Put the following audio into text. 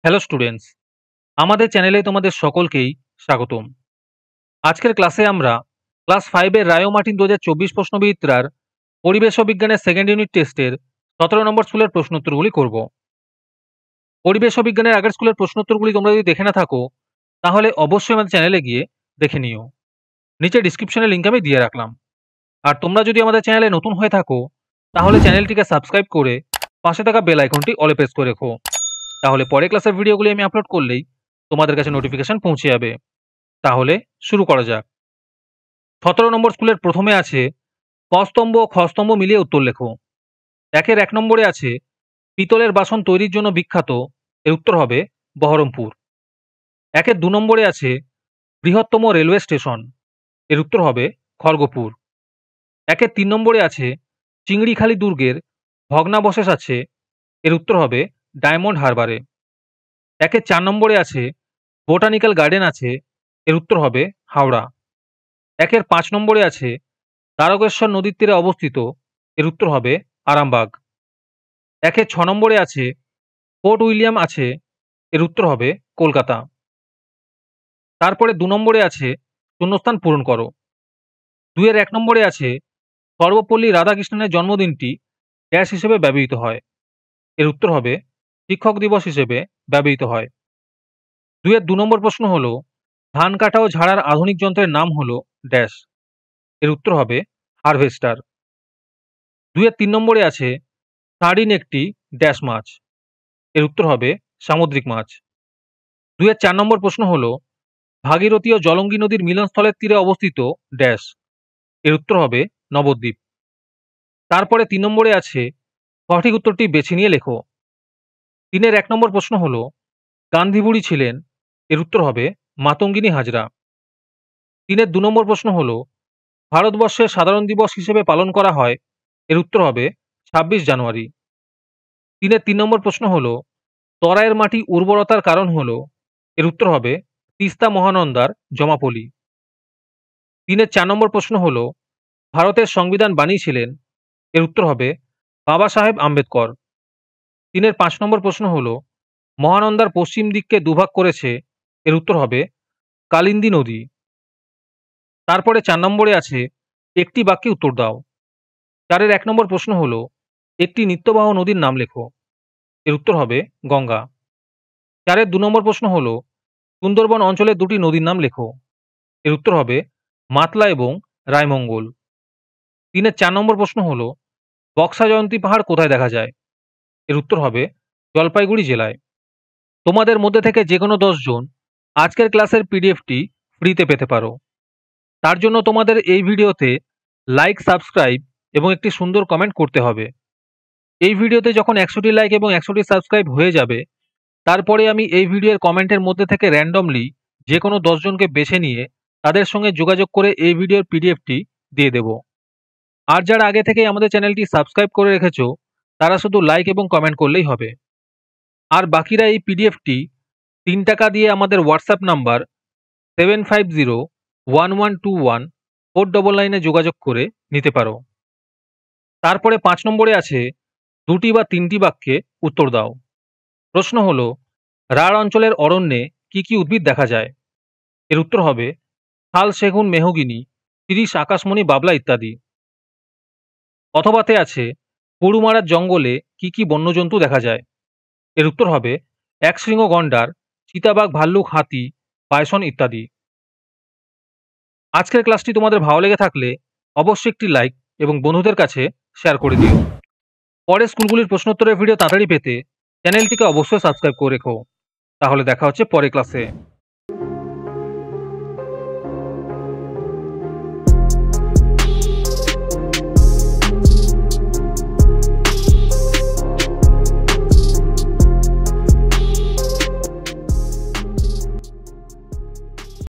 Hello students, আমাদের চ্যানেলে তোমাদের সকলকেই স্বাগতম। আজকের ক্লাসে আমরা ক্লাস 5 এর রায় ও মার্টিন 2024 প্রশ্নবিচিত্রার পরিবেশ ও বিজ্ঞানের সেকেন্ড ইউনিট টেস্টের 17 নম্বর স্কুলের প্রশ্নোত্তরগুলি করব। পরিবেশ ও বিজ্ঞানের আগের স্কুলের প্রশ্নোত্তরগুলি তোমরা যদি দেখে না থাকো তাহলে অবশ্যই আমাদের চ্যানেলে গিয়ে দেখে নিও। নিচে ডিসক্রিপশনে লিঙ্ক আমি দিয়ে রাখলাম। আর তোমরা যদি আমাদের চ্যানেলে নতুন হয়ে থাকো তাহলে চ্যানেলটিকে সাবস্ক্রাইব করে পাশে থাকা বেল আইকনটি অলে প্রেস করে রেখো। তাহলে পরে ক্লাসের ভিডিওগুলি আমি আপলোড করলেই তোমাদের কাছে নোটিফিকেশন পৌঁছে যাবে। তাহলে শুরু করা যাক। 17 নম্বর স্কুলের প্রথমে আছে ক স্তম্ভ ও খ স্তম্ভ মিলিয়ে উত্তর লেখো। একের 1 নম্বরে আছে পিতলের বাসন তৈরির জন্য বিখ্যাত, এর উত্তর হবে বহরমপুর। একের 2 নম্বরে আছে বৃহত্তম রেলওয়ে স্টেশন, এর উত্তর হবে খড়গপুর। একের 3 নম্বরে আছে চিংড়িখালি দুর্গের ভগ্নাবশেষ আছে, এর উত্তর হবে ডায়মন্ড হারবারে। একের 4 নম্বরে আছে বোটানিক্যাল গার্ডেন আছে, এর উত্তর হবে হাওড়া। একের 5 নম্বরে আছে তারকেশ্বর নদীর তীরে অবস্থিত, এর উত্তর হবে আরামবাগ। একের 6 নম্বরে আছে ফোর্ট উইলিয়াম আছে, এর উত্তর হবে কলকাতা। তারপরে 2 নম্বরে আছে শূন্যস্থান পূরণ করো। 2 এর 1 নম্বরে আছে সর্বপল্লী রাধাকৃষ্ণনের জন্মদিনটি ড্যাশ হিসেবে ব্যবহৃত হয়, এর উত্তর হবে শিক্ষক দিবস হিসেবে ব্যবহৃত হয়। 2 এর 2 নম্বর প্রশ্ন হলো ধান কাটা ও ঝাড়ার আধুনিক যন্ত্রের নাম হলো ড্যাশ, এর উত্তর হবে হারভেস্টার। 2 এর 3 নম্বরে আছে সার্ডিন একটি ড্যাশ মাছ, এর উত্তর হবে সামুদ্রিক মাছ। 2 এর 4 নম্বর প্রশ্ন হলো ভাগীরথী ও জলঙ্গি নদীর মিলনস্থলের তীরে অবস্থিত ড্যাশ, এর উত্তর হবে নবদ্বীপ। তারপরে 3 নম্বরে আছে সঠিক উত্তরটি বেছে নিয়ে লেখো। 3 এর 1 নম্বর প্রশ্ন হলো গান্ধী বুড়ি ছিলেন, এর উত্তর হবে মাতঙ্গিনী হাজরা। 3 এর 2 নম্বর প্রশ্ন হলো ভারতবর্ষের সাধারণ দিবস হিসেবে পালন করা হয়, এর উত্তর হবে 26 জানুয়ারি। 3 এর 3 নম্বর প্রশ্ন হলো তরাইয়ের মাটি উর্বরতার কারণ হলো, এর উত্তর হবে তিস্তা মহানন্দার জমাপলি। 3 এর 4 নম্বর প্রশ্ন হলো ভারতের সংবিধান বানিয়েছিলেন, এর উত্তর হবে বাবা সাহেব আম্বেদকর। 3 এর 5 নম্বর প্রশ্ন হলো মহানন্দার পশ্চিম দিককে দুভাগ করেছে, এর উত্তর হবে কালিন্দী নদী। তারপরে 4 নম্বরে আছে একটি বাক্যে উত্তর দাও। 4 এর 1 নম্বর প্রশ্ন হলো একটি নিত্যবাহ নদীর নাম লেখো, এর উত্তর হবে গঙ্গা। 4 এর 2 নম্বর প্রশ্ন হলো সুন্দরবন অঞ্চলের দুটি নদীর নাম লেখো, এর উত্তর হবে মাতলা এবং রায়মঙ্গল। 3 এর 4 নম্বর প্রশ্ন হলো বক্সা জয়ন্তী পাহাড় কোথায় দেখা যায়, এর উত্তর হবে জলপাইগুড়ি জেলায়। তোমাদের মধ্যে থেকে যে কোনো 10 জন আজকের ক্লাসের পিডিএফটি ফ্রিতে পেতে পারো। তার জন্য তোমাদের এই ভিডিওতে লাইক, সাবস্ক্রাইব এবং একটি সুন্দর কমেন্ট করতে হবে। এই ভিডিওতে যখন 100টি লাইক এবং 100টি সাবস্ক্রাইব হয়ে যাবে তারপরে আমি এই ভিডিওর কমেন্টের মধ্যে থেকে র্যান্ডমলি যে কোনো 10 জনকে বেছে নিয়ে তাদের সঙ্গে যোগাযোগ করে এই ভিডিওর পিডিএফটি দিয়ে দেব। আর যারা আগে থেকেই আমাদের চ্যানেলটি সাবস্ক্রাইব করে রেখেছো তারা শুধু লাইক এবং কমেন্ট করলেই হবে। আর বাকিরা এই পিডিএফটি 3 টাকা দিয়ে আমাদের হোয়াটসঅ্যাপ নাম্বার 7501121499 যোগাযোগ করে নিতে পারো। তারপরে 5 নম্বরে আছে 2টি বা 3টি বাক্যে উত্তর দাও। প্রশ্ন হলো রাঢ় অঞ্চলের অরণ্যে কি কি উদ্ভিদ দেখা যায়, এর উত্তর হবে শাল, সেগুন, মেহগিনি, শিরীষ, আকাশমণি, বাবলা ইত্যাদি। অথবাতে আছে গরুমারার জঙ্গলে কি কি বন্যজন্তু দেখা যায়, এর উত্তর হবে একশৃঙ্গ গন্ডার, চিতাবাঘ, ভাল্লুক, হাতি, বাইসন ইত্যাদি। আজকের ক্লাসটি তোমাদের ভালো লেগে থাকলে অবশ্যই একটি লাইক এবং বন্ধুদের কাছে শেয়ার করে দিও। পরের স্কুলগুলির প্রশ্নোত্তরের ভিডিও তাড়াতাড়ি পেতে চ্যানেলটিকে অবশ্যই সাবস্ক্রাইব করে রেখো। তাহলে দেখা হচ্ছে পরের ক্লাসে।